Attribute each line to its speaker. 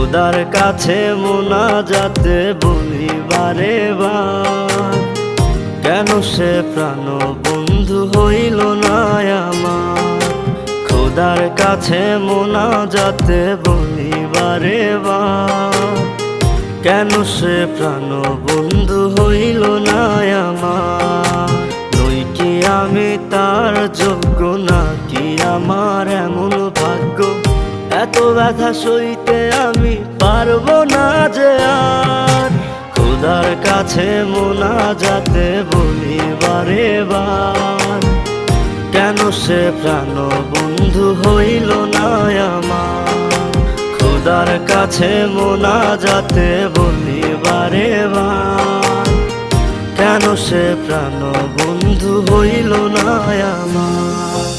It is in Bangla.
Speaker 1: খোদার কাছে মোনাজাতে বলি বারে বার, কেন সে প্রাণ বন্ধু হইল না আমার। খোদার কাছে মোনাজাতে বলি বারে বার, কেন সে প্রাণ বন্ধু হইল না আমার। নই কি আমি তার যোগ্য, নাকি আমার এমন ভাগ্য, এত ব্যথা সইতে আমি পারবো না যে আর। খোদার কাছে মোনাজাতে বলি বারে বার, কেন সে প্রাণ বন্ধু হইল না আমার। খোদার কাছে মোনাজাতে বলি বারে বার, কেন সে প্রাণ বন্ধু হইল না আমার।